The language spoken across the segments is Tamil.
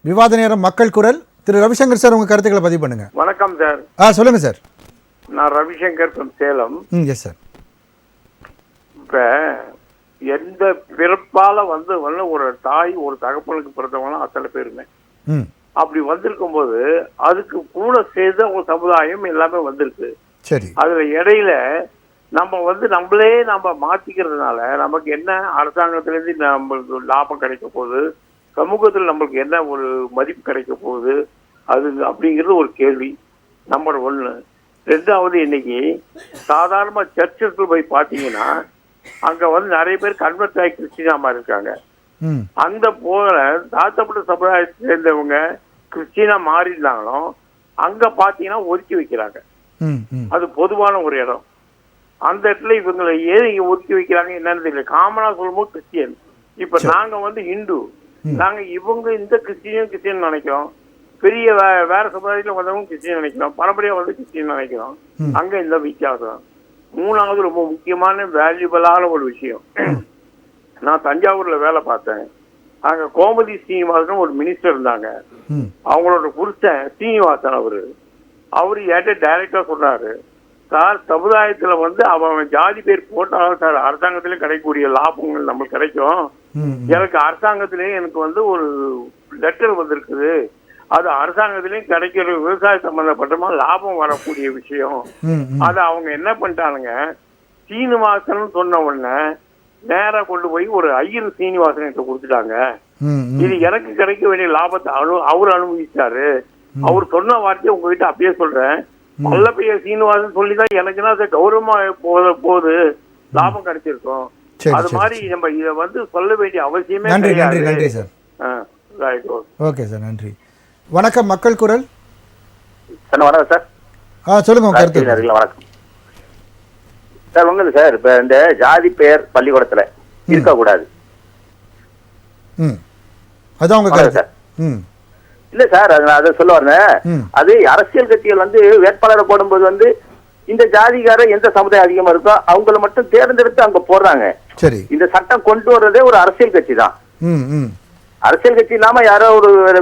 விவாத நேரம் மக்கள் குரல். திரு ரவிசங்கர் சார், உங்கள் கருத்துக்களை பதிவு பண்ணுங்க. வணக்கம் சார். சொல்லுங்க சார். நான் Ravishankar from Salem. Yes sir. இப்போ எந்த பிறப்பால் வந்து ஒரு தாய் ஒரு தகப்பனுக்கு பிறந்தவங்களாம் அத்தனை பேருமே அப்படி வந்திருக்கும் போது அதுக்கு கூட சேர்ந்து அவங்க சமுதாயம் எல்லாமே வந்திருக்கு. சரி, அதுல இடையில நம்மளே மாத்திக்கிறதுனால நமக்கு என்ன அரசாங்கத்திலேருந்து நம்மளுக்கு லாபம் கிடைக்க போகுது, சமூகத்தில் நம்மளுக்கு என்ன ஒரு மதிப்பு கிடைக்க போகுது, அது அப்படிங்கிறது ஒரு கேள்வி. நம்பர் 1. 2வது, இன்னைக்கு சாதாரண சர்ச்சுக்கு போய் பார்த்தீங்கன்னா அங்க நிறைய பேர் கன்வெர்ட் ஆகி கிறிஸ்டினாமா இருக்காங்க. அந்த போல தாழ்த்தப்பட்ட சமுதாயத்தை சேர்ந்தவங்க கிறிஸ்டினா மாறிஇருந்தாலும் அங்க பாத்தீங்கன்னா ஒதுக்கி வைக்கிறாங்க. அது பொதுவான ஒரு இடம். அந்த இடத்துல இவங்களை ஏன் இங்க ஒதுக்கி வைக்கிறாங்க என்னன்னு தெரியல. காமனா சொல்லும்போது கிறிஸ்டியன், இப்ப நாங்க இந்து, நாங்க இவங்க இந்த கிறிஸ்டியன் நினைக்கிறோம். பெரிய வேற சமுதாயத்துல வந்தவங்க கிறிஸ்டியன் நினைக்கிறோம், பரம்பரையா கிறிஸ்டியன் நினைக்கிறோம். அங்க இந்த வித்தியாசம். 3வது ரொம்ப முக்கியமான வேல்யூபிளான ஒரு விஷயம். நான் தஞ்சாவூர்ல வேலை பார்த்தேன். அங்க கோமதி ஸ்ரீனிவாசன் ஒரு மினிஸ்டர் இருந்தாங்க. அவங்களோட புருஷன் ஸ்ரீனிவாசன் அவரு என்கிட்ட டைரக்டா சொன்னாரு, சார் சமுதாயத்துல அவன் ஜாதி பேர் போட்டாலும் சார் அரசாங்கத்திலே கிடைக்கக்கூடிய லாபங்கள் நம்மளுக்கு கிடைக்கும். எனக்கு அரசாங்கத்திலேயே எனக்கு ஒரு லெட்டர் வந்திருக்குது, அது அரசாங்கத்திலையும் கிடைக்கிற விவசாய சம்பந்தப்பட்டமா லாபம் வரக்கூடிய விஷயம். அது அவங்க என்ன பண்ணிட்டானுங்க, சீனிவாசன் சொன்ன உடனே நேரா கொண்டு போய் ஒரு ஐயர் சீனிவாசன் கிட்ட கொடுத்துட்டாங்க. இது எனக்கு கிடைக்க வேண்டிய லாபத்தை அவரு அனுபவிச்சாரு. அவர் சொன்ன வார்த்தையை உங்ககிட்ட அப்படியே சொல்றேன். நல்ல பெரிய சீனிவாசன் சொல்லிதான் எனக்கு என்ன கௌரவமா போகுது, லாபம் கிடைச்சிருக்கும். அது மாதிரி நம்ம இதை சொல்ல வேண்டிய அவசியமே கிடையாது. நன்றி சார். ஓகே சார், நன்றி. வணக்கம் மக்கள் குரல். வணக்கம் சார். சொல்லுங்க உங்க கருத்து. வணக்கம் சார். ஒண்ணு சார், இப்ப இந்த ஜாதி பெயர் பள்ளிக்கூடத்துல இருக்கக்கூடாது. அதான் உங்க கருத்து சார். இல்ல சார், அதை சொல்ல வரேன். அது அரசியல் கட்சிகள் வேட்பாளரை போடும்போது இந்த ஜாதிகார எந்த சமுதாயம் அதிகமா இருக்கோ அவங்கள மட்டும் தேர்ந்தெடுத்து அங்க போடுறாங்க. சரி, இந்த சட்டம் கொண்டு வர்றதே ஒரு அரசியல் கட்சி தான். அரசியல் கட்சி இல்லாம யாரோ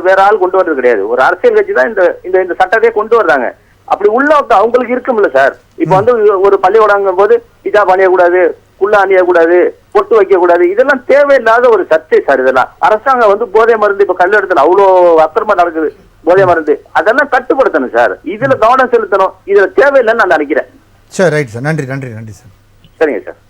வேற ஆள் கொண்டு வர்றது கிடையாது. ஒரு அரசியல் கட்சி தான் இந்த சட்டத்தையே கொண்டு வர்றாங்க. அப்படி உள்ள அவங்களுக்கு இருக்கும்ல சார். இப்ப ஒரு பள்ளிக்கூடங்கும் போது இதா பண்ணியக்கூடாது, குள்ள அணியக்கூடாது, பொட்டு வைக்க கூடாது, இதெல்லாம் தேவையில்லாத ஒரு சர்ச்சை சார். இதெல்லாம் அரசாங்கம் போதை மருந்து இப்ப கல்லெடுத்துல அவ்வளவு அக்கிரமா நடக்குது, போதை மருந்து, அதெல்லாம் கட்டுப்படுத்தணும் சார். இதுல கவனம் செலுத்தணும். இதுல தேவையில்லைன்னு நான் நினைக்கிறேன். சரி, ரைட் சார். நன்றி நன்றி நன்றி சார். சரிங்க சார்.